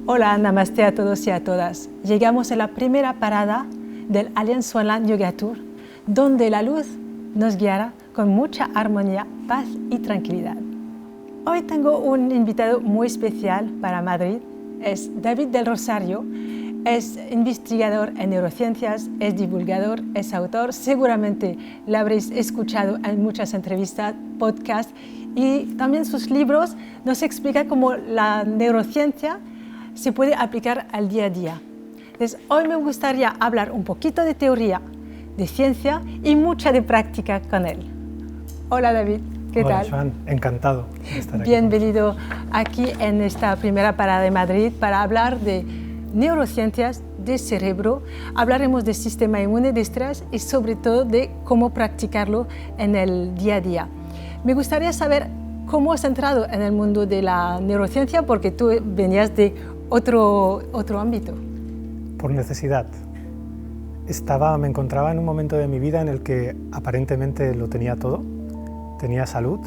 Hola, namaste a todos y a todas. Llegamos a la primera parada del Alien Swanland Yoga Tour, donde la luz nos guiará con mucha armonía, paz y tranquilidad. Hoy tengo un invitado muy especial para Madrid. Es David del Rosario. Es investigador en neurociencias, es divulgador, es autor. Seguramente lo habréis escuchado en muchas entrevistas, podcasts, y también sus libros nos explican cómo la neurociencia se puede aplicar al día a día. Entonces, hoy me gustaría hablar un poquito de teoría, de ciencia y mucha de práctica con él. Hola David, ¿qué tal? Hola Joan, encantado de estar aquí. Bienvenido aquí en esta primera parada de Madrid para hablar de neurociencias, de cerebro. Hablaremos del sistema inmune, de estrés y sobre todo de cómo practicarlo en el día a día. Me gustaría saber cómo has entrado en el mundo de la neurociencia, porque tú venías de otro ámbito. Por necesidad. Me encontraba en un momento de mi vida en el que aparentemente lo tenía todo. Tenía salud,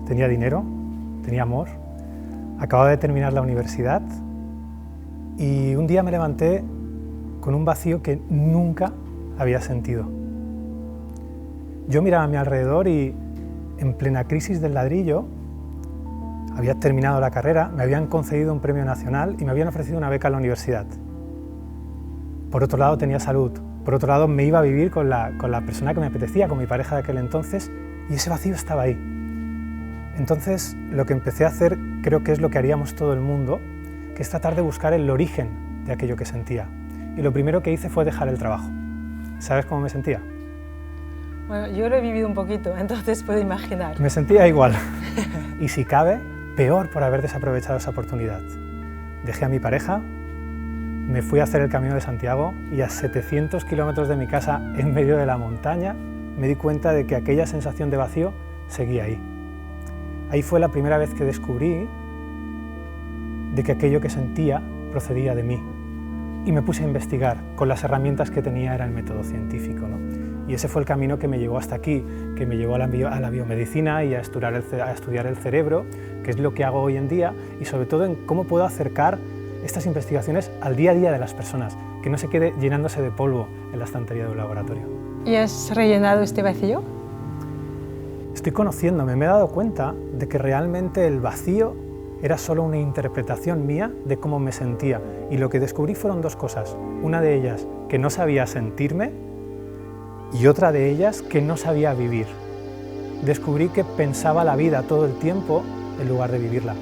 tenía dinero, tenía amor. Acababa de terminar la universidad y un día me levanté con un vacío que nunca había sentido. Yo miraba a mi alrededor y en plena crisis del ladrillo, había terminado la carrera, me habían concedido un premio nacional y me habían ofrecido una beca en la universidad. Por otro lado tenía salud, por otro lado me iba a vivir con la persona que me apetecía, con mi pareja de aquel entonces, y ese vacío estaba ahí. Entonces lo que empecé a hacer, creo que es lo que haríamos todo el mundo, que es tratar de buscar el origen de aquello que sentía. Y lo primero que hice fue dejar el trabajo. ¿Sabes cómo me sentía? Bueno, yo lo he vivido un poquito, entonces puedo imaginar. Me sentía igual. Y si cabe, peor por haber desaprovechado esa oportunidad. Dejé a mi pareja, me fui a hacer el Camino de Santiago y a 700 kilómetros de mi casa, en medio de la montaña, me di cuenta de que aquella sensación de vacío seguía ahí. Ahí fue la primera vez que descubrí de que aquello que sentía procedía de mí. Y me puse a investigar. Con las herramientas que tenía era el método científico, ¿no? Y ese fue el camino que me llevó hasta aquí, que me llevó a la biomedicina y a estudiar el cerebro, que es lo que hago hoy en día, y sobre todo en cómo puedo acercar estas investigaciones al día a día de las personas, que no se quede llenándose de polvo en la estantería de un laboratorio. ¿Y has rellenado este vacío? Estoy conociéndome, me he dado cuenta de que realmente el vacío era solo una interpretación mía de cómo me sentía, y lo que descubrí fueron dos cosas. Una de ellas, que no sabía sentirme, y otra de ellas, que no sabía vivir. Descubrí que pensaba la vida todo el tiempo en lugar de vivirla.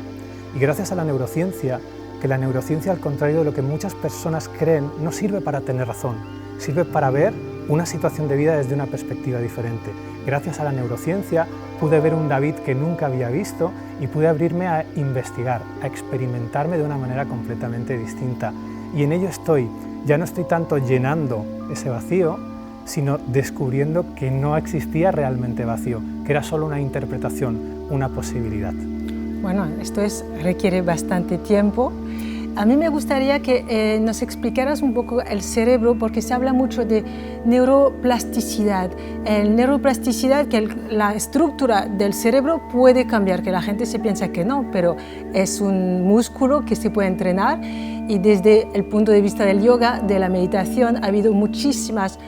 Y gracias a la neurociencia, que la neurociencia, al contrario de lo que muchas personas creen, no sirve para tener razón, sirve para ver una situación de vida desde una perspectiva diferente. Gracias a la neurociencia pude ver un David que nunca había visto y pude abrirme a investigar, a experimentarme de una manera completamente distinta. Y en ello estoy. Ya no estoy tanto llenando ese vacío, sino descubriendo que no existía realmente vacío, que era solo una interpretación, una posibilidad. Bueno, esto requiere bastante tiempo. A mí me gustaría que nos explicaras un poco el cerebro, porque se habla mucho de neuroplasticidad. El neuroplasticidad, que la estructura del cerebro puede cambiar, que la gente se piensa que no, pero es un músculo que se puede entrenar, y desde el punto de vista del yoga, de la meditación, ha habido muchísimas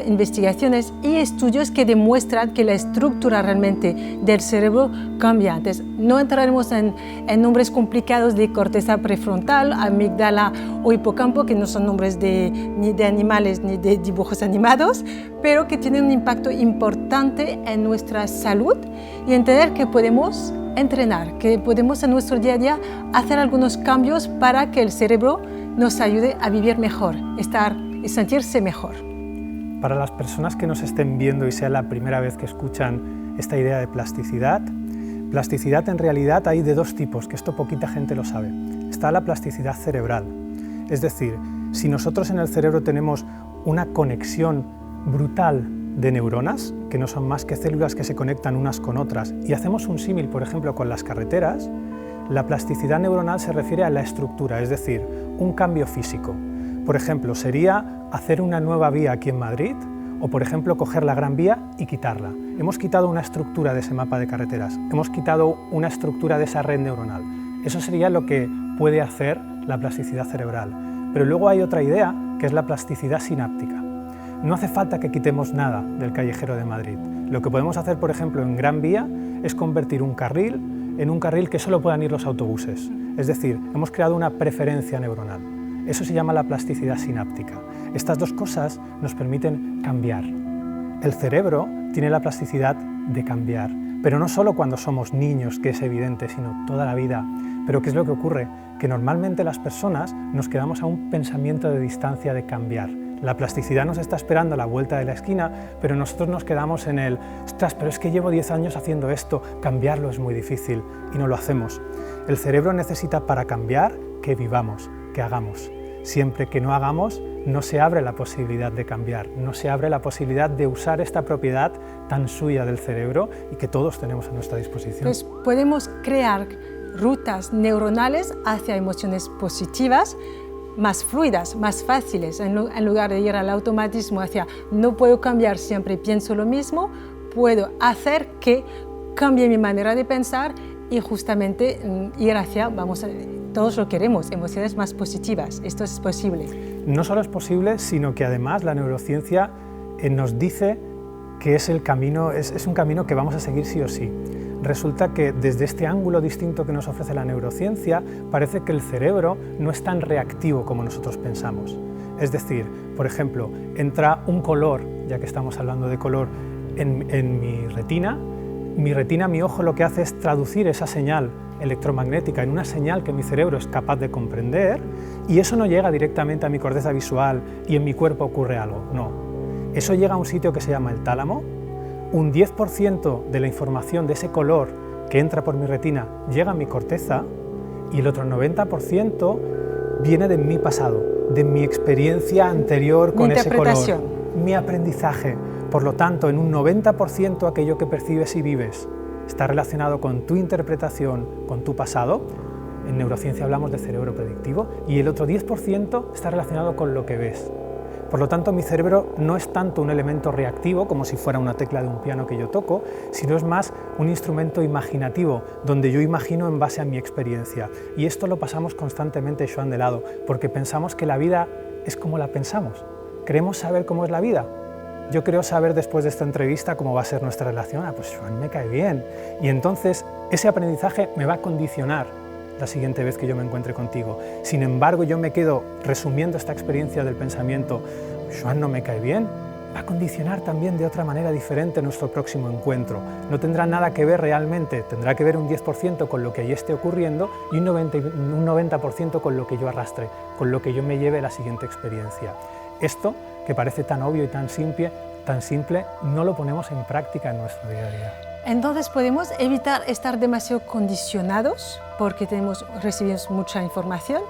investigaciones y estudios que demuestran que la estructura realmente del cerebro cambia. Entonces, no entraremos en nombres complicados de corteza prefrontal, amígdala o hipocampo, que no son nombres ni de animales ni de dibujos animados, pero que tienen un impacto importante en nuestra salud, y entender que podemos entrenar, que podemos en nuestro día a día hacer algunos cambios para que el cerebro nos ayude a vivir mejor, estar y sentirse mejor. Para las personas que nos estén viendo y sea la primera vez que escuchan esta idea de plasticidad, plasticidad en realidad hay de dos tipos, que esto poquita gente lo sabe. Está la plasticidad cerebral, es decir, si nosotros en el cerebro tenemos una conexión brutal de neuronas, que no son más que células que se conectan unas con otras, y hacemos un símil, por ejemplo, con las carreteras, la plasticidad neuronal se refiere a la estructura, es decir, un cambio físico. Por ejemplo, sería hacer una nueva vía aquí en Madrid, o por ejemplo coger la Gran Vía y quitarla. Hemos quitado una estructura de ese mapa de carreteras, hemos quitado una estructura de esa red neuronal. Eso sería lo que puede hacer la plasticidad cerebral. Pero luego hay otra idea, que es la plasticidad sináptica. No hace falta que quitemos nada del callejero de Madrid. Lo que podemos hacer, por ejemplo, en Gran Vía es convertir un carril en un carril que solo puedan ir los autobuses. Es decir, hemos creado una preferencia neuronal. Eso se llama la plasticidad sináptica. Estas dos cosas nos permiten cambiar. El cerebro tiene la plasticidad de cambiar, pero no solo cuando somos niños, que es evidente, sino toda la vida. Pero ¿qué es lo que ocurre? Que normalmente las personas nos quedamos a un pensamiento de distancia de cambiar. La plasticidad nos está esperando a la vuelta de la esquina, pero nosotros nos quedamos en el «ostras, pero es que llevo 10 años haciendo esto, cambiarlo es muy difícil», y no lo hacemos. El cerebro necesita para cambiar que vivamos, que hagamos. Siempre que no hagamos, no se abre la posibilidad de cambiar, no se abre la posibilidad de usar esta propiedad tan suya del cerebro y que todos tenemos a nuestra disposición. Pues podemos crear rutas neuronales hacia emociones positivas, más fluidas, más fáciles, en lugar de ir al automatismo hacia no puedo cambiar, siempre pienso lo mismo, puedo hacer que cambie mi manera de pensar y justamente ir hacia, todos lo queremos, emociones más positivas. Esto es posible. No solo es posible, sino que además la neurociencia nos dice que es el camino, es un camino que vamos a seguir sí o sí. Resulta que desde este ángulo distinto que nos ofrece la neurociencia, parece que el cerebro no es tan reactivo como nosotros pensamos. Es decir, por ejemplo, entra un color, ya que estamos hablando de color, en mi retina, mi ojo lo que hace es traducir esa señal electromagnética en una señal que mi cerebro es capaz de comprender, y eso no llega directamente a mi corteza visual y en mi cuerpo ocurre algo, no. Eso llega a un sitio que se llama el tálamo. Un 10% de la información de ese color que entra por mi retina llega a mi corteza y el otro 90% viene de mi pasado, de mi experiencia anterior con ese color, mi aprendizaje. Por lo tanto, en un 90% aquello que percibes y vives está relacionado con tu interpretación, con tu pasado. En neurociencia hablamos de cerebro predictivo, y el otro 10% está relacionado con lo que ves. Por lo tanto, mi cerebro no es tanto un elemento reactivo, como si fuera una tecla de un piano que yo toco, sino es más un instrumento imaginativo, donde yo imagino en base a mi experiencia. Y esto lo pasamos constantemente, Joan, de lado, porque pensamos que la vida es como la pensamos. Queremos saber cómo es la vida. Yo creo saber después de esta entrevista cómo va a ser nuestra relación. Pues Joan me cae bien. Y entonces ese aprendizaje me va a condicionar la siguiente vez que yo me encuentre contigo. Sin embargo, yo me quedo resumiendo esta experiencia del pensamiento, Joan no me cae bien, va a condicionar también de otra manera diferente nuestro próximo encuentro. No tendrá nada que ver realmente, tendrá que ver un 10% con lo que ahí esté ocurriendo y un 90% con lo que yo arrastre, con lo que yo me lleve a la siguiente experiencia. Esto, que parece tan obvio y tan simple, no lo ponemos en práctica en nuestro día a día. Entonces podemos evitar estar demasiado condicionados porque recibimos mucha información,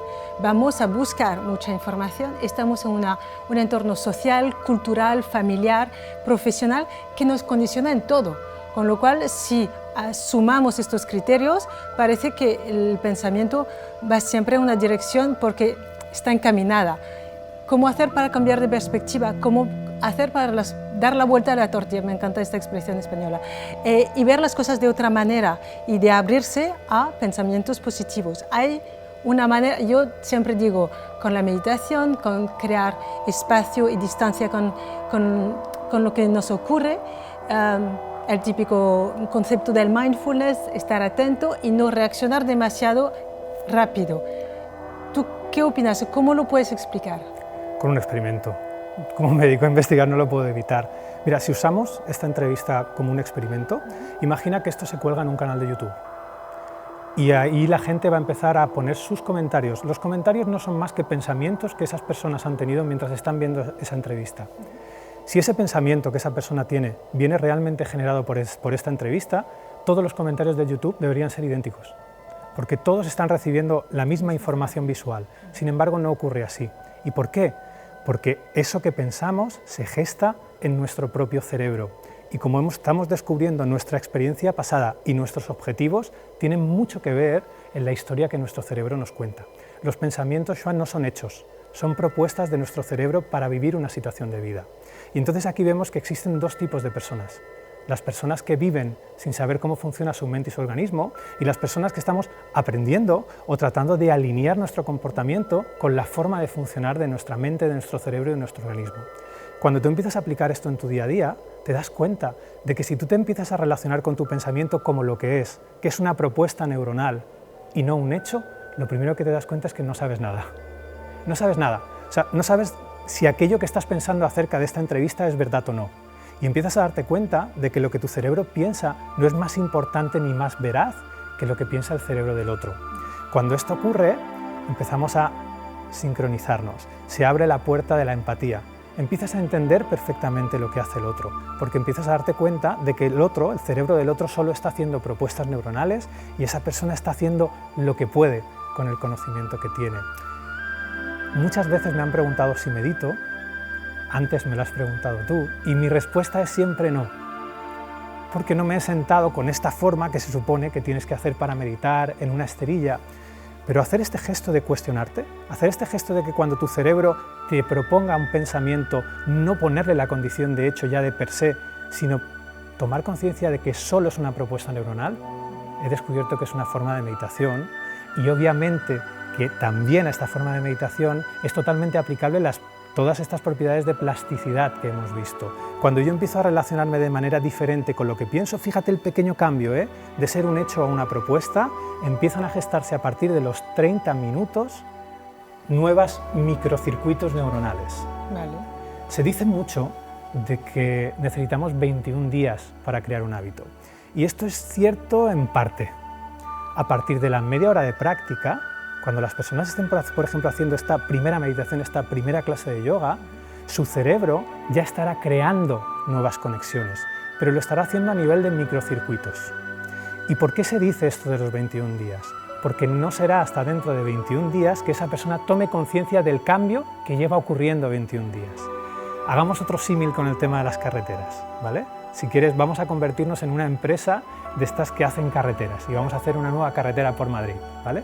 vamos a buscar mucha información, estamos en un entorno social, cultural, familiar, profesional que nos condiciona en todo, con lo cual si sumamos estos criterios parece que el pensamiento va siempre en una dirección porque está encaminada. ¿Cómo hacer para cambiar de perspectiva? ¿Cómo hacer para dar la vuelta a la tortilla? Me encanta esta expresión española. Y ver las cosas de otra manera y de abrirse a pensamientos positivos. Hay una manera, yo siempre digo, con la meditación, con crear espacio y distancia con lo que nos ocurre, el típico concepto del mindfulness, estar atento y no reaccionar demasiado rápido. ¿Tú qué opinas? ¿Cómo lo puedes explicar? Con un experimento. Como me dedico a investigar no lo puedo evitar. Mira, si usamos esta entrevista como un experimento, imagina que esto se cuelga en un canal de YouTube. Y ahí la gente va a empezar a poner sus comentarios. Los comentarios no son más que pensamientos que esas personas han tenido mientras están viendo esa entrevista. Si ese pensamiento que esa persona tiene viene realmente generado por esta entrevista, todos los comentarios de YouTube deberían ser idénticos, porque todos están recibiendo la misma información visual. Sin embargo, no ocurre así. ¿Y por qué? Porque eso que pensamos se gesta en nuestro propio cerebro. Y como estamos descubriendo nuestra experiencia pasada y nuestros objetivos, tienen mucho que ver en la historia que nuestro cerebro nos cuenta. Los pensamientos, Joan, no son hechos, son propuestas de nuestro cerebro para vivir una situación de vida. Y entonces aquí vemos que existen dos tipos de personas. las personas que viven sin saber cómo funciona su mente y su organismo, y las personas que estamos aprendiendo o tratando de alinear nuestro comportamiento con la forma de funcionar de nuestra mente, de nuestro cerebro y de nuestro organismo. Cuando tú empiezas a aplicar esto en tu día a día, te das cuenta de que si tú te empiezas a relacionar con tu pensamiento como lo que es una propuesta neuronal y no un hecho, lo primero que te das cuenta es que no sabes nada. No sabes nada. O sea, no sabes si aquello que estás pensando acerca de esta entrevista es verdad o no. Y empiezas a darte cuenta de que lo que tu cerebro piensa no es más importante ni más veraz que lo que piensa el cerebro del otro. Cuando esto ocurre, empezamos a sincronizarnos. Se abre la puerta de la empatía. Empiezas a entender perfectamente lo que hace el otro, porque empiezas a darte cuenta de que el otro, el cerebro del otro, solo está haciendo propuestas neuronales y esa persona está haciendo lo que puede con el conocimiento que tiene. Muchas veces me han preguntado si medito, antes me lo has preguntado tú, y mi respuesta es siempre no, porque no me he sentado con esta forma que se supone que tienes que hacer para meditar en una esterilla. Pero hacer este gesto de cuestionarte, hacer este gesto de que cuando tu cerebro te proponga un pensamiento, no ponerle la condición de hecho ya de per se, sino tomar conciencia de que solo es una propuesta neuronal, he descubierto que es una forma de meditación y obviamente que también a esta forma de meditación es totalmente aplicable todas estas propiedades de plasticidad que hemos visto. Cuando yo empiezo a relacionarme de manera diferente con lo que pienso, fíjate el pequeño cambio, de ser un hecho a una propuesta, empiezan a gestarse a partir de los 30 minutos nuevos microcircuitos neuronales. Vale. Se dice mucho de que necesitamos 21 días para crear un hábito. Y esto es cierto en parte. A partir de la media hora de práctica, cuando las personas estén, por ejemplo, haciendo esta primera meditación, esta primera clase de yoga, su cerebro ya estará creando nuevas conexiones, pero lo estará haciendo a nivel de microcircuitos. ¿Y por qué se dice esto de los 21 días? Porque no será hasta dentro de 21 días que esa persona tome conciencia del cambio que lleva ocurriendo 21 días. Hagamos otro símil con el tema de las carreteras, ¿vale? Si quieres, vamos a convertirnos en una empresa de estas que hacen carreteras y vamos a hacer una nueva carretera por Madrid, ¿vale?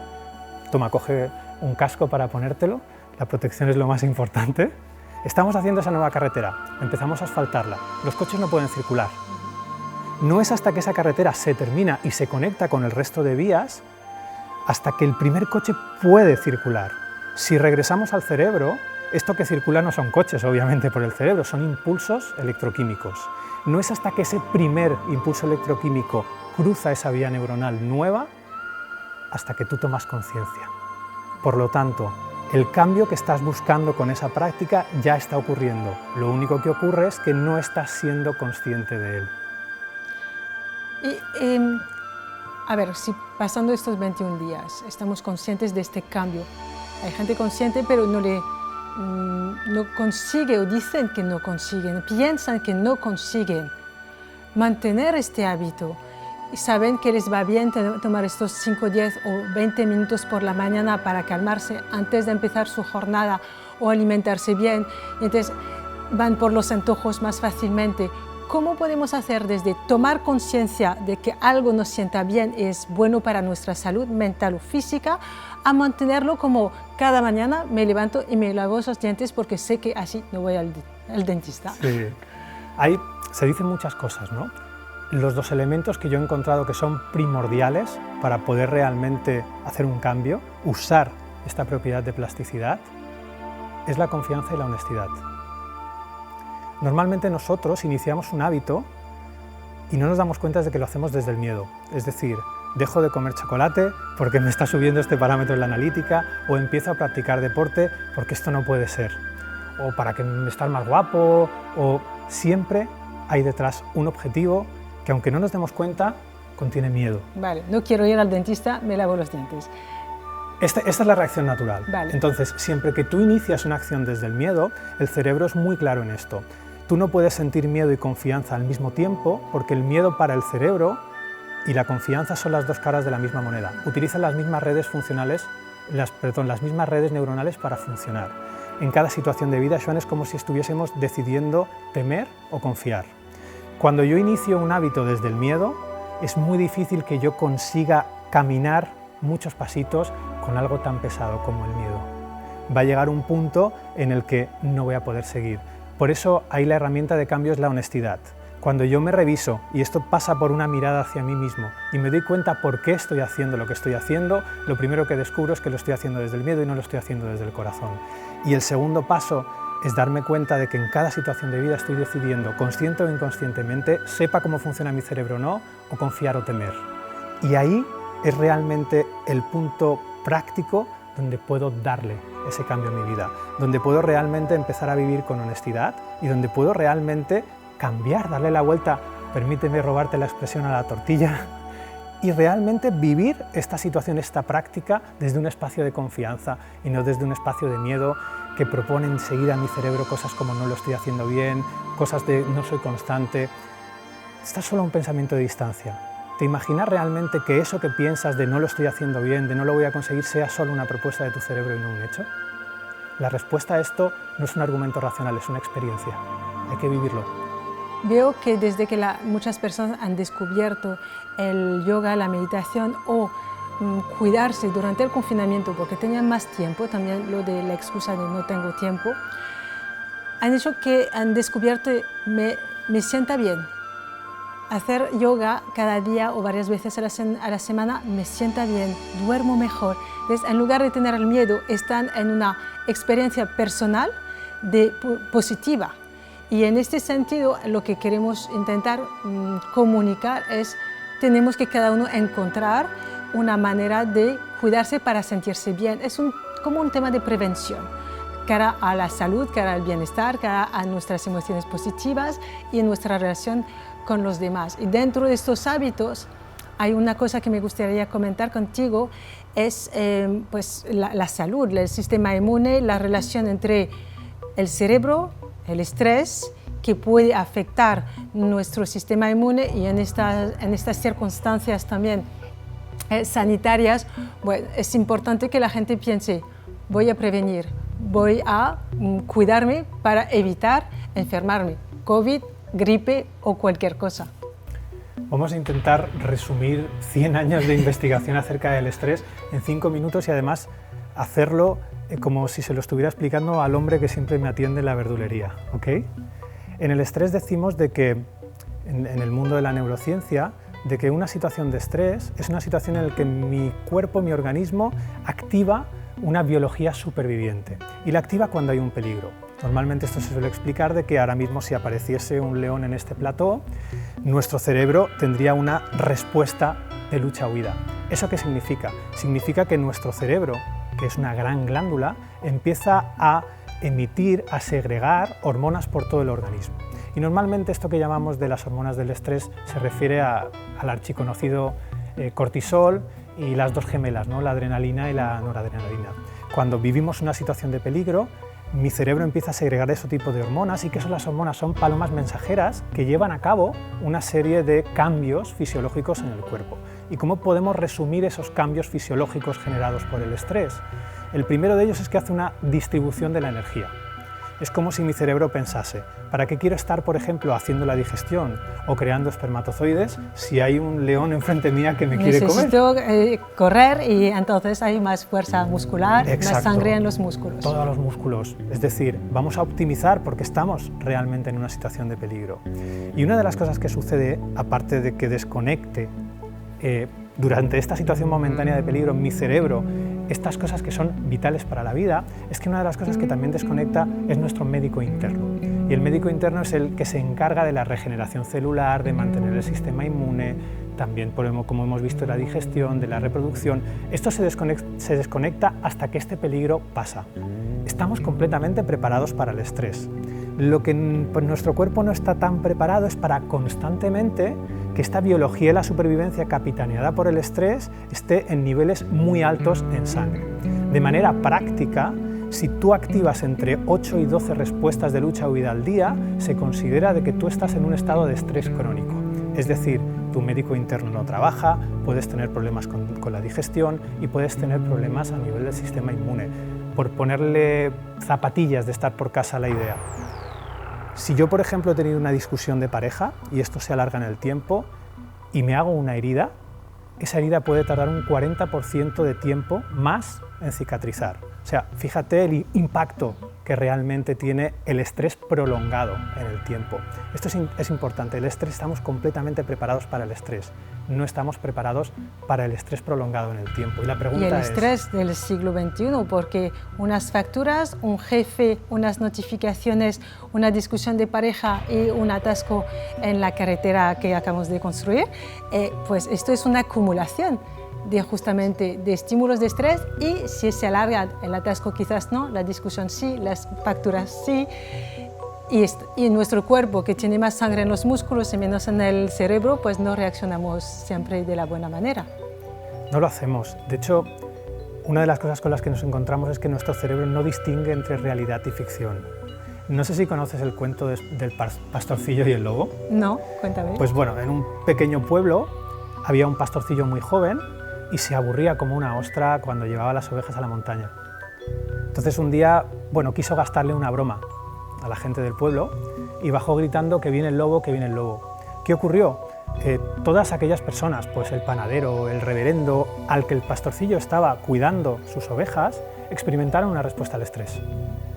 Toma, coge un casco para ponértelo, la protección es lo más importante. Estamos haciendo esa nueva carretera, empezamos a asfaltarla, los coches no pueden circular. No es hasta que esa carretera se termina y se conecta con el resto de vías, hasta que el primer coche puede circular. Si regresamos al cerebro, esto que circula no son coches, obviamente, por el cerebro, son impulsos electroquímicos. No es hasta que ese primer impulso electroquímico cruza esa vía neuronal nueva, hasta que tú tomas conciencia. Por lo tanto, el cambio que estás buscando con esa práctica ya está ocurriendo. Lo único que ocurre es que no estás siendo consciente de él. Y, a ver, si pasando estos 21 días estamos conscientes de este cambio, hay gente consciente pero no consigue o dicen que no consiguen, piensan que no consiguen mantener este hábito. Y saben que les va bien tomar estos 5, 10 o 20 minutos por la mañana para calmarse antes de empezar su jornada o alimentarse bien. Y entonces van por los antojos más fácilmente. ¿Cómo podemos hacer desde tomar conciencia de que algo nos sienta bien y es bueno para nuestra salud mental o física, a mantenerlo como cada mañana me levanto y me lavo los dientes porque sé que así no voy al dentista? Sí. Ahí se dicen muchas cosas, ¿no? Los dos elementos que yo he encontrado que son primordiales para poder realmente hacer un cambio, usar esta propiedad de plasticidad, es la confianza y la honestidad. Normalmente nosotros iniciamos un hábito y no nos damos cuenta de que lo hacemos desde el miedo. Es decir, dejo de comer chocolate porque me está subiendo este parámetro en la analítica, o empiezo a practicar deporte porque esto no puede ser, o para que me estar más guapo, o siempre hay detrás un objetivo que, aunque no nos demos cuenta, contiene miedo. Vale, no quiero ir al dentista, me lavo los dientes. Esta es la reacción natural. Vale. Entonces, siempre que tú inicias una acción desde el miedo, el cerebro es muy claro en esto. Tú no puedes sentir miedo y confianza al mismo tiempo, porque el miedo para el cerebro y la confianza son las dos caras de la misma moneda. Utilizan las mismas redes funcionales, las mismas redes neuronales para funcionar. En cada situación de vida, Joan, es como si estuviésemos decidiendo temer o confiar. Cuando yo inicio un hábito desde el miedo, es muy difícil que yo consiga caminar muchos pasitos con algo tan pesado como el miedo. Va a llegar un punto en el que no voy a poder seguir. Por eso ahí la herramienta de cambio es la honestidad. Cuando yo me reviso, y esto pasa por una mirada hacia mí mismo, y me doy cuenta por qué estoy haciendo lo que estoy haciendo, lo primero que descubro es que lo estoy haciendo desde el miedo y no lo estoy haciendo desde el corazón. Y el segundo paso es darme cuenta de que en cada situación de vida estoy decidiendo, consciente o inconscientemente, sepa cómo funciona mi cerebro o no, o confiar o temer. Y ahí es realmente el punto práctico donde puedo darle ese cambio a mi vida, donde puedo realmente empezar a vivir con honestidad y donde puedo realmente cambiar, darle la vuelta, permíteme robarte la expresión, a la tortilla, y realmente vivir esta situación, esta práctica, desde un espacio de confianza y no desde un espacio de miedo que propone enseguida a mi cerebro cosas como no lo estoy haciendo bien, cosas de no soy constante. Está solo un pensamiento de distancia. ¿Te imaginas realmente que eso que piensas de no lo estoy haciendo bien, de no lo voy a conseguir, sea solo una propuesta de tu cerebro y no un hecho? La respuesta a esto no es un argumento racional, es una experiencia. Hay que vivirlo. Veo que desde que muchas personas han descubierto el yoga, la meditación o cuidarse durante el confinamiento porque tenían más tiempo, también lo de la excusa de no tengo tiempo, han dicho que han descubierto me sienta bien. Hacer yoga cada día o varias veces a la semana me sienta bien, duermo mejor. Entonces, en lugar de tener el miedo, están en una experiencia personal positiva. Y en este sentido, lo que queremos intentar comunicar es tenemos que cada uno encontrar una manera de cuidarse para sentirse bien. Es como un tema de prevención, cara a la salud, cara al bienestar, cara a nuestras emociones positivas y en nuestra relación con los demás. Y dentro de estos hábitos hay una cosa que me gustaría comentar contigo, es pues la salud, el sistema inmune, la relación entre el cerebro, el estrés, que puede afectar nuestro sistema inmune y en estas circunstancias también sanitarias, bueno, es importante que la gente piense, voy a prevenir, voy a cuidarme para evitar enfermarme, COVID, gripe o cualquier cosa. Vamos a intentar resumir 100 años de investigación acerca del estrés en 5 minutos y además hacerlo como si se lo estuviera explicando al hombre que siempre me atiende en la verdulería, ¿ok? En el estrés decimos de que, en el mundo de la neurociencia, de que una situación de estrés es una situación en la que mi cuerpo, mi organismo, activa una biología superviviente y la activa cuando hay un peligro. Normalmente esto se suele explicar de que ahora mismo si apareciese un león en este plató, nuestro cerebro tendría una respuesta de lucha-huida. ¿Eso qué significa? Significa que nuestro cerebro, que es una gran glándula, empieza a emitir, a segregar hormonas por todo el organismo. Y normalmente esto que llamamos de las hormonas del estrés se refiere al archiconocido cortisol y las dos gemelas, ¿no? La adrenalina y la noradrenalina. Cuando vivimos una situación de peligro, mi cerebro empieza a segregar ese tipo de hormonas y que las hormonas son palomas mensajeras que llevan a cabo una serie de cambios fisiológicos en el cuerpo. ¿Y cómo podemos resumir esos cambios fisiológicos generados por el estrés? El primero de ellos es que hace una distribución de la energía. Es como si mi cerebro pensase, ¿para qué quiero estar, por ejemplo, haciendo la digestión o creando espermatozoides si hay un león enfrente mía que me quiere comer? Necesito correr y entonces hay más fuerza muscular, Exacto. Más sangre en los músculos. Todos los músculos. Es decir, vamos a optimizar porque estamos realmente en una situación de peligro. Y una de las cosas que sucede, aparte de que desconecte durante esta situación momentánea de peligro mi cerebro estas cosas que son vitales para la vida, es que una de las cosas que también desconecta es nuestro médico interno. Y el médico interno es el que se encarga de la regeneración celular, de mantener el sistema inmune, también como hemos visto la digestión, de la reproducción. Esto se desconecta hasta que este peligro pasa. Estamos completamente preparados para el estrés. Lo que nuestro cuerpo no está tan preparado es para constantemente que esta biología de la supervivencia capitaneada por el estrés esté en niveles muy altos en sangre. De manera práctica, si tú activas entre 8 y 12 respuestas de lucha o huida al día, se considera de que tú estás en un estado de estrés crónico. Es decir, tu médico interno no trabaja, puedes tener problemas con la digestión y puedes tener problemas a nivel del sistema inmune. Por ponerle zapatillas de estar por casa a la idea. Si yo, por ejemplo, he tenido una discusión de pareja y esto se alarga en el tiempo y me hago una herida, esa herida puede tardar un 40% de tiempo más en cicatrizar. O sea, fíjate el impacto que realmente tiene el estrés prolongado en el tiempo. Esto es importante, el estrés, estamos completamente preparados para el estrés, no estamos preparados para el estrés prolongado en el tiempo. Y la pregunta el estrés del siglo XXI, porque unas facturas, un jefe, unas notificaciones, una discusión de pareja y un atasco en la carretera que acabamos de construir, pues esto es una acumulación justamente de estímulos de estrés, y si se alarga el atasco quizás no, la discusión sí, las facturas sí, y nuestro cuerpo, que tiene más sangre en los músculos y menos en el cerebro, pues no reaccionamos siempre de la buena manera. No lo hacemos. De hecho, una de las cosas con las que nos encontramos es que nuestro cerebro no distingue entre realidad y ficción. No sé si conoces el cuento del pastorcillo y el lobo. No, cuéntame. Pues bueno, en un pequeño pueblo había un pastorcillo muy joven y se aburría como una ostra cuando llevaba las ovejas a la montaña. Entonces un día, bueno, quiso gastarle una broma a la gente del pueblo y bajó gritando que viene el lobo, que viene el lobo. ¿Qué ocurrió? Todas aquellas personas, pues el panadero, el reverendo, al que el pastorcillo estaba cuidando sus ovejas, experimentaron una respuesta al estrés.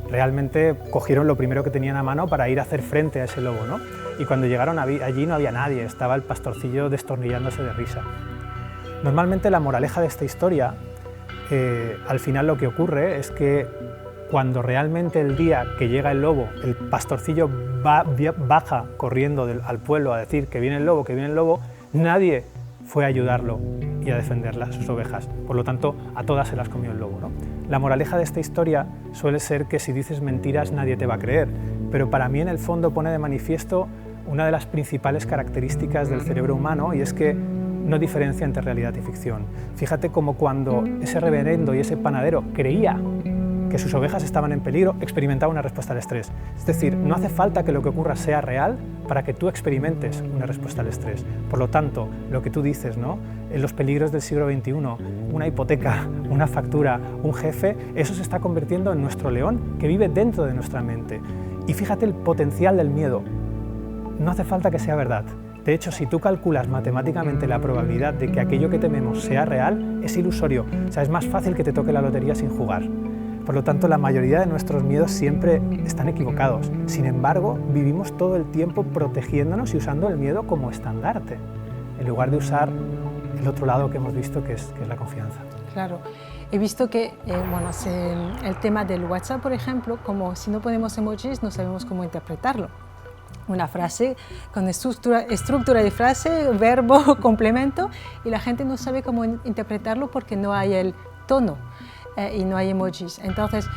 Realmente cogieron lo primero que tenían a mano para ir a hacer frente a ese lobo, ¿no? Y cuando llegaron allí no había nadie, estaba el pastorcillo destornillándose de risa. Normalmente la moraleja de esta historia, al final lo que ocurre es que cuando realmente el día que llega el lobo, el pastorcillo baja corriendo al pueblo a decir que viene el lobo, nadie fue a ayudarlo y a defender sus ovejas. Por lo tanto, a todas se las comió el lobo, ¿no? La moraleja de esta historia suele ser que si dices mentiras nadie te va a creer, pero para mí en el fondo pone de manifiesto una de las principales características del cerebro humano, y es que no diferencia entre realidad y ficción. Fíjate cómo cuando ese reverendo y ese panadero creía que sus ovejas estaban en peligro, experimentaba una respuesta al estrés. Es decir, no hace falta que lo que ocurra sea real para que tú experimentes una respuesta al estrés. Por lo tanto, lo que tú dices, ¿no? En los peligros del siglo XXI, una hipoteca, una factura, un jefe, eso se está convirtiendo en nuestro león que vive dentro de nuestra mente. Y fíjate el potencial del miedo. No hace falta que sea verdad. De hecho, si tú calculas matemáticamente la probabilidad de que aquello que tememos sea real, es ilusorio. O sea, es más fácil que te toque la lotería sin jugar. Por lo tanto, la mayoría de nuestros miedos siempre están equivocados. Sin embargo, vivimos todo el tiempo protegiéndonos y usando el miedo como estandarte, en lugar de usar el otro lado que hemos visto, que es la confianza. Claro. He visto que el tema del WhatsApp, por ejemplo, como si no ponemos emojis, no sabemos cómo interpretarlo. Una frase con estructura de frase, verbo, complemento, y la gente no sabe cómo interpretarlo porque no hay el tono y no hay emojis. Entonces,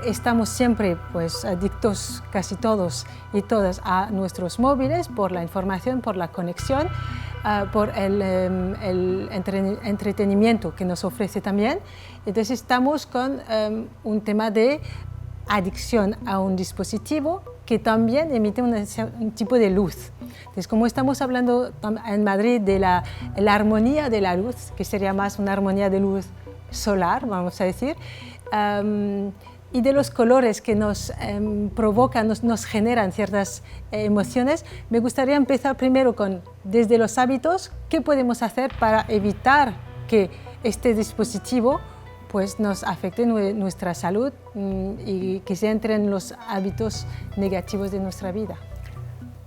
estamos siempre pues, adictos, casi todos y todas, a nuestros móviles por la información, por la conexión, por el entretenimiento que nos ofrece también. Entonces, estamos con un tema de adicción a un dispositivo que también emite un tipo de luz. Entonces, como estamos hablando en Madrid de la armonía de la luz, que sería más una armonía de luz solar, vamos a decir, y de los colores que nos provocan, nos generan ciertas emociones, me gustaría empezar primero desde los hábitos, qué podemos hacer para evitar que este dispositivo pues nos afecte nuestra salud y que se entren los hábitos negativos de nuestra vida.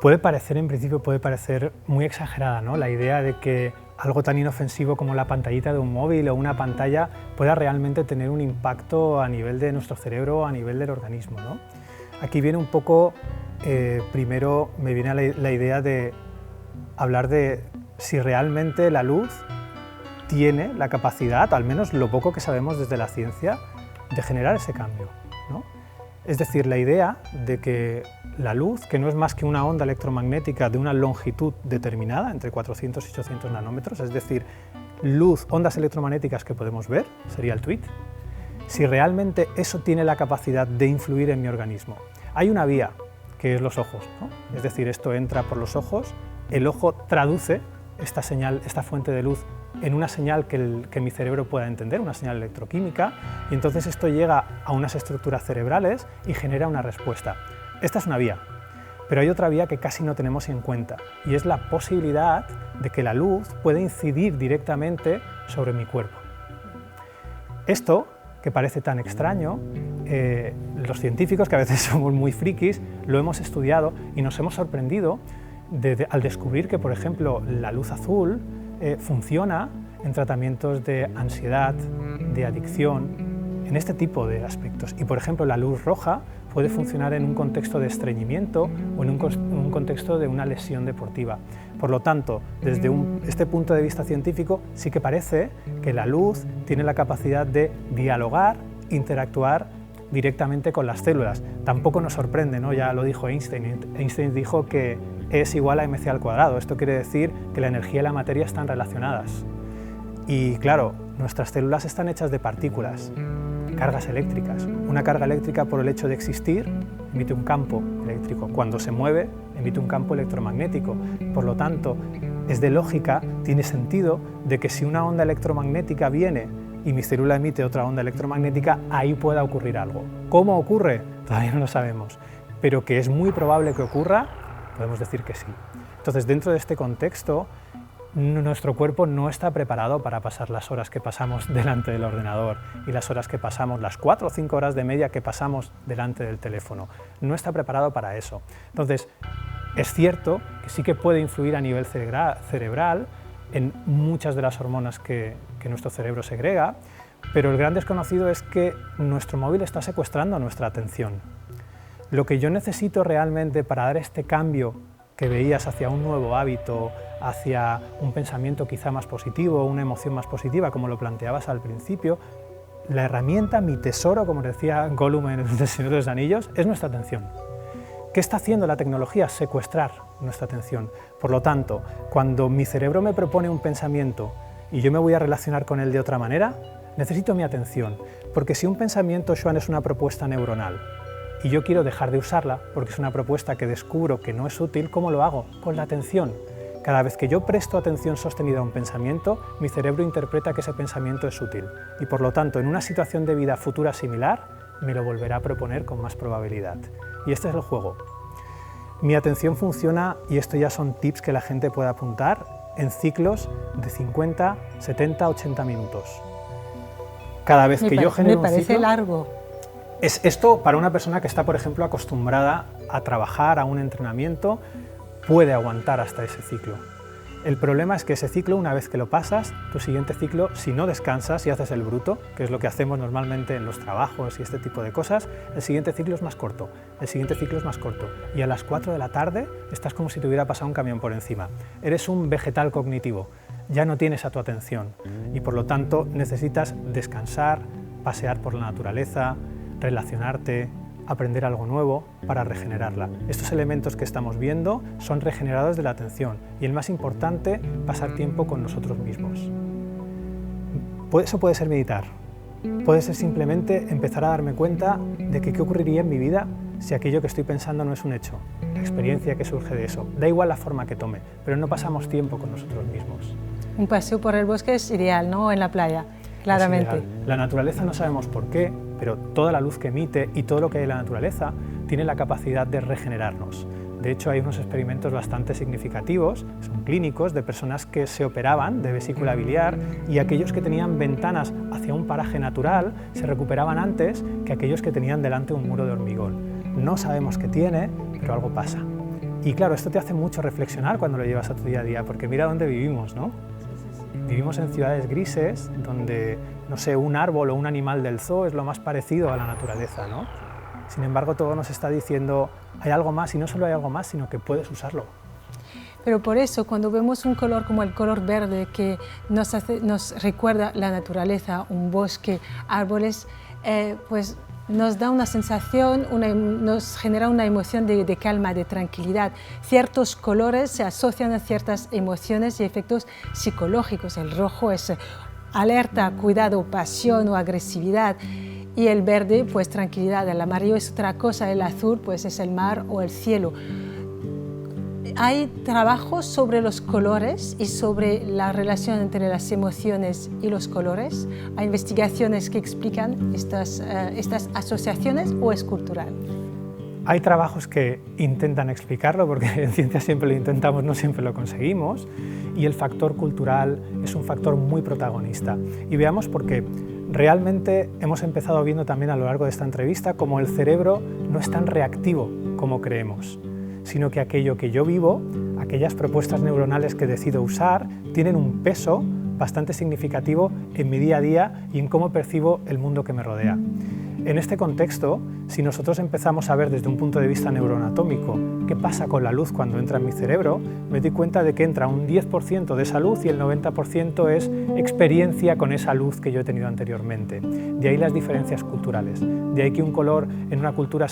En principio puede parecer muy exagerada, ¿no? La idea de que algo tan inofensivo como la pantallita de un móvil o una pantalla pueda realmente tener un impacto a nivel de nuestro cerebro, a nivel del organismo, ¿no? Aquí viene un poco, primero me viene la idea de hablar de si realmente la luz tiene la capacidad, al menos lo poco que sabemos desde la ciencia, de generar ese cambio, ¿no? Es decir, la idea de que la luz, que no es más que una onda electromagnética de una longitud determinada, entre 400 y 800 nanómetros, es decir, ondas electromagnéticas que podemos ver, sería el tweet, si realmente eso tiene la capacidad de influir en mi organismo. Hay una vía, que es los ojos, ¿no? Es decir, esto entra por los ojos, el ojo traduce esta señal, esta fuente de luz, en una señal que mi cerebro pueda entender, una señal electroquímica, y entonces esto llega a unas estructuras cerebrales y genera una respuesta. Esta es una vía, pero hay otra vía que casi no tenemos en cuenta, y es la posibilidad de que la luz pueda incidir directamente sobre mi cuerpo. Esto, que parece tan extraño, los científicos, que a veces somos muy frikis, lo hemos estudiado y nos hemos sorprendido al descubrir que, por ejemplo, la luz azul funciona en tratamientos de ansiedad, de adicción, en este tipo de aspectos. Y, por ejemplo, la luz roja puede funcionar en un contexto de estreñimiento o en un contexto de una lesión deportiva. Por lo tanto, desde este punto de vista científico, sí que parece que la luz tiene la capacidad de dialogar, interactuar directamente con las células. Tampoco nos sorprende, ¿no? Ya lo dijo Einstein. Einstein dijo que es igual a mc al cuadrado. Esto quiere decir que la energía y la materia están relacionadas. Y claro, nuestras células están hechas de partículas, cargas eléctricas. Una carga eléctrica, por el hecho de existir, emite un campo eléctrico. Cuando se mueve, emite un campo electromagnético. Por lo tanto, es de lógica, tiene sentido de que si una onda electromagnética viene y mi célula emite otra onda electromagnética, ahí pueda ocurrir algo. ¿Cómo ocurre? Todavía no lo sabemos, pero que es muy probable que ocurra, podemos decir que sí. Entonces, dentro de este contexto, nuestro cuerpo no está preparado para pasar las horas que pasamos delante del ordenador y las horas que pasamos, las 4 o 5 horas de media que pasamos delante del teléfono. No está preparado para eso. Entonces, es cierto que sí que puede influir a nivel cerebral en muchas de las hormonas que nuestro cerebro segrega, pero el gran desconocido es que nuestro móvil está secuestrando nuestra atención. Lo que yo necesito realmente para dar este cambio que veías hacia un nuevo hábito, hacia un pensamiento quizá más positivo, una emoción más positiva, como lo planteabas al principio, la herramienta, mi tesoro, como decía Gollum en El Señor de los Anillos, es nuestra atención. ¿Qué está haciendo la tecnología? Secuestrar nuestra atención. Por lo tanto, cuando mi cerebro me propone un pensamiento y yo me voy a relacionar con él de otra manera, necesito mi atención, porque si un pensamiento, Joan, es una propuesta neuronal y yo quiero dejar de usarla porque es una propuesta que descubro que no es útil, ¿cómo lo hago? Con la atención. Cada vez que yo presto atención sostenida a un pensamiento, mi cerebro interpreta que ese pensamiento es útil y, por lo tanto, en una situación de vida futura similar, me lo volverá a proponer con más probabilidad. Y este es el juego. Mi atención funciona, y esto ya son tips que la gente puede apuntar, en ciclos de 50, 70, 80 minutos. Cada vez que yo genero un ciclo... Me parece largo. Esto, para una persona que está, por ejemplo, acostumbrada a trabajar, a un entrenamiento, puede aguantar hasta ese ciclo. El problema es que ese ciclo, una vez que lo pasas, tu siguiente ciclo, si no descansas y haces el bruto, que es lo que hacemos normalmente en los trabajos y este tipo de cosas, el siguiente ciclo es más corto, el siguiente ciclo es más corto. Y a las 4 de la tarde estás como si te hubiera pasado un camión por encima. Eres un vegetal cognitivo, ya no tienes a tu atención y por lo tanto necesitas descansar, pasear por la naturaleza, relacionarte, aprender algo nuevo para regenerarla. Estos elementos que estamos viendo son regeneradores de la atención y el más importante, pasar tiempo con nosotros mismos. Eso puede ser meditar, puede ser simplemente empezar a darme cuenta de que qué ocurriría en mi vida si aquello que estoy pensando no es un hecho, la experiencia que surge de eso. Da igual la forma que tome, pero no pasamos tiempo con nosotros mismos. Un paseo por el bosque es ideal, ¿no? En la playa, claramente. La naturaleza no sabemos por qué, pero toda la luz que emite y todo lo que hay en la naturaleza tiene la capacidad de regenerarnos. De hecho, hay unos experimentos bastante significativos, son clínicos, de personas que se operaban de vesícula biliar y aquellos que tenían ventanas hacia un paraje natural se recuperaban antes que aquellos que tenían delante un muro de hormigón. No sabemos qué tiene, pero algo pasa. Y claro, esto te hace mucho reflexionar cuando lo llevas a tu día a día, porque mira dónde vivimos, ¿no? Vivimos en ciudades grises donde, no sé, un árbol o un animal del zoo es lo más parecido a la naturaleza, ¿no? Sin embargo, todo nos está diciendo, hay algo más, y no solo hay algo más, sino que puedes usarlo. Pero por eso, cuando vemos un color como el color verde que nos recuerda la naturaleza, un bosque, árboles, pues nos da una sensación, nos genera una emoción de calma, de tranquilidad. Ciertos colores se asocian a ciertas emociones y efectos psicológicos. El rojo es alerta, cuidado, pasión o agresividad. Y el verde, pues tranquilidad. El amarillo es otra cosa, el azul pues es el mar o el cielo. Hay trabajos sobre los colores y sobre la relación entre las emociones y los colores. Hay investigaciones que explican estas asociaciones, o es cultural. Hay trabajos que intentan explicarlo, porque en ciencia siempre lo intentamos, no siempre lo conseguimos, y el factor cultural es un factor muy protagonista. Y veamos por qué. Realmente hemos empezado viendo también a lo largo de esta entrevista cómo el cerebro no es tan reactivo como creemos, sino que aquello que yo vivo, aquellas propuestas neuronales que decido usar, tienen un peso bastante significativo en mi día a día y en cómo percibo el mundo que me rodea. En este contexto, si nosotros empezamos a ver desde un punto de vista neuroanatómico qué pasa con la luz cuando entra en mi cerebro, me doy cuenta de que entra un 10% de esa luz y el 90% es experiencia con esa luz que yo he tenido anteriormente. De ahí las diferencias culturales, de ahí que un color en una cultura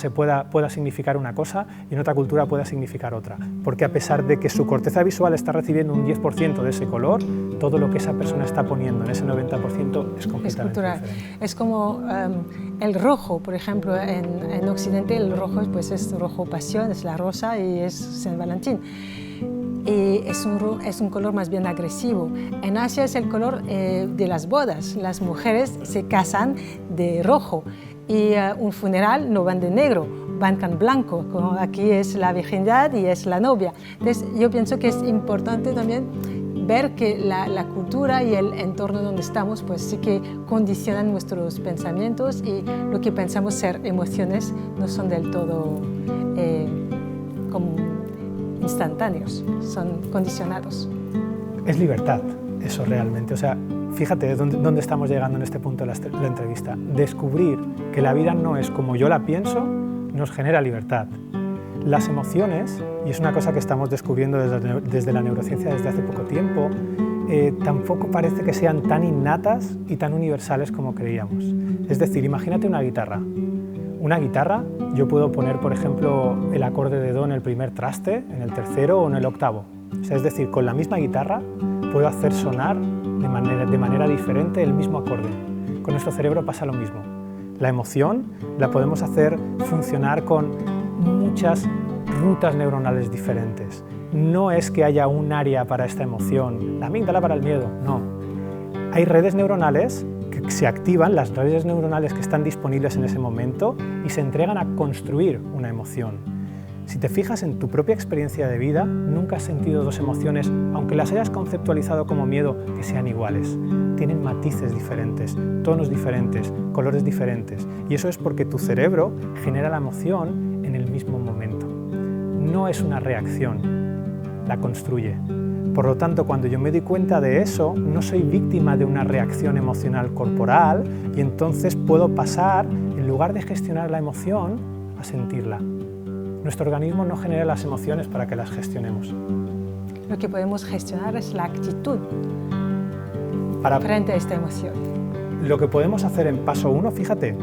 pueda significar una cosa y en otra cultura pueda significar otra, porque a pesar de que su corteza visual está recibiendo un 10% de ese color, todo lo que esa persona está poniendo en ese 90% es completamente diferente. Es como el rojo, por ejemplo, en Occidente el rojo pues es rojo pasión, es la rosa y es San Valentín. Y es un color más bien agresivo. En Asia es el color de las bodas. Las mujeres se casan de rojo y un funeral no van de negro, van con blanco, como aquí es la virginidad y es la novia. Entonces yo pienso que es importante también ver que la cultura y el entorno donde estamos pues sí que condicionan nuestros pensamientos y lo que pensamos ser emociones no son del todo como instantáneos, son condicionados. Es libertad, eso realmente. O sea, fíjate dónde estamos llegando en este punto de la entrevista. Descubrir que la vida no es como yo la pienso nos genera libertad. Las emociones, y es una cosa que estamos descubriendo desde la neurociencia desde hace poco tiempo, tampoco parece que sean tan innatas y tan universales como creíamos. Es decir, imagínate una guitarra. Una guitarra, yo puedo poner, por ejemplo, el acorde de do en el primer traste, en el tercero o en el octavo. O sea, es decir, con la misma guitarra puedo hacer sonar de manera diferente el mismo acorde. Con nuestro cerebro pasa lo mismo. La emoción la podemos hacer funcionar con muchas rutas neuronales diferentes. No es que haya un área para esta emoción, la amígdala para el miedo, no. Hay redes neuronales que se activan, las redes neuronales que están disponibles en ese momento y se entregan a construir una emoción. Si te fijas en tu propia experiencia de vida, nunca has sentido dos emociones, aunque las hayas conceptualizado como miedo, que sean iguales. Tienen matices diferentes, tonos diferentes, colores diferentes. Y eso es porque tu cerebro genera la emoción en el mismo momento. No es una reacción, la construye. Por lo tanto, cuando yo me doy cuenta de eso, no soy víctima de una reacción emocional corporal y entonces puedo pasar, en lugar de gestionar la emoción, a sentirla. Nuestro organismo no genera las emociones para que las gestionemos. Lo que podemos gestionar es la actitud frente a esta emoción. Lo que podemos hacer en paso 1, fíjate,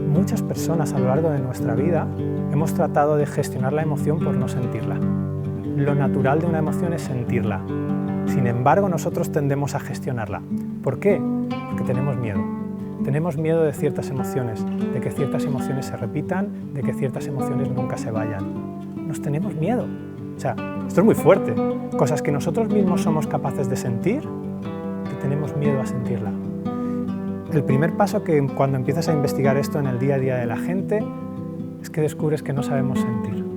muchas personas a lo largo de nuestra vida hemos tratado de gestionar la emoción por no sentirla. Lo natural de una emoción es sentirla. Sin embargo, nosotros tendemos a gestionarla. ¿Por qué? Porque tenemos miedo. Tenemos miedo de ciertas emociones, de que ciertas emociones se repitan, de que ciertas emociones nunca se vayan. Nos tenemos miedo. O sea, esto es muy fuerte. Cosas que nosotros mismos somos capaces de sentir, que tenemos miedo a sentirla. El primer paso que cuando empiezas a investigar esto en el día a día de la gente es que descubres que no sabemos sentir.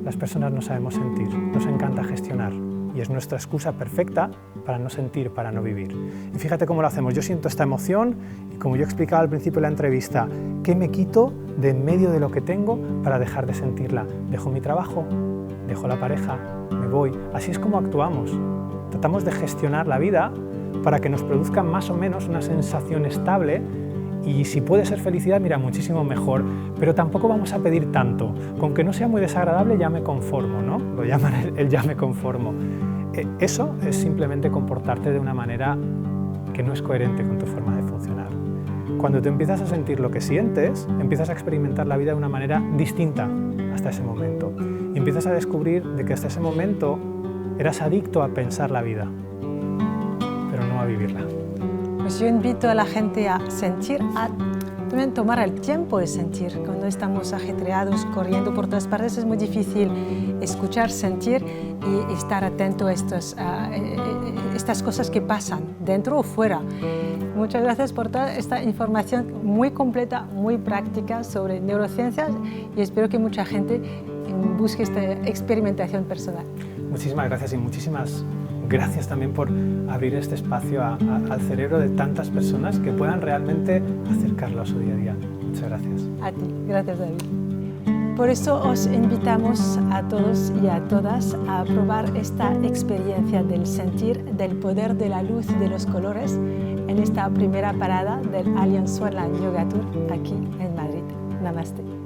Las personas no sabemos sentir, nos encanta gestionar y es nuestra excusa perfecta para no sentir, para no vivir. Y fíjate cómo lo hacemos. Yo siento esta emoción y como yo explicaba al principio de la entrevista, ¿qué me quito de en medio de lo que tengo para dejar de sentirla? Dejo mi trabajo, dejo la pareja, me voy. Así es como actuamos. Tratamos de gestionar la vida para que nos produzca más o menos una sensación estable y si puede ser felicidad, mira, muchísimo mejor, pero tampoco vamos a pedir tanto. Con que no sea muy desagradable ya me conformo, ¿no? Lo llaman el ya me conformo. Eso es simplemente comportarte de una manera que no es coherente con tu forma de funcionar. Cuando te empiezas a sentir lo que sientes, empiezas a experimentar la vida de una manera distinta hasta ese momento. Y empiezas a descubrir de que hasta ese momento eras adicto a pensar la vida, pero no a vivirla. Pues yo invito a la gente a sentir, a también tomar el tiempo de sentir. Cuando estamos ajetreados, corriendo por todas partes, es muy difícil escuchar, sentir y estar atento a estas cosas que pasan, dentro o fuera. Muchas gracias por toda esta información muy completa, muy práctica sobre neurociencias y espero que mucha gente busque esta experimentación personal. Muchísimas gracias y muchísimas gracias también por abrir este espacio al cerebro de tantas personas que puedan realmente acercarlo a su día a día. Muchas gracias. A ti, gracias David. Por eso os invitamos a todos y a todas a probar esta experiencia del sentir, del poder de la luz y de los colores en esta primera parada del Alliance Swanland Yoga Tour aquí en Madrid. Namaste.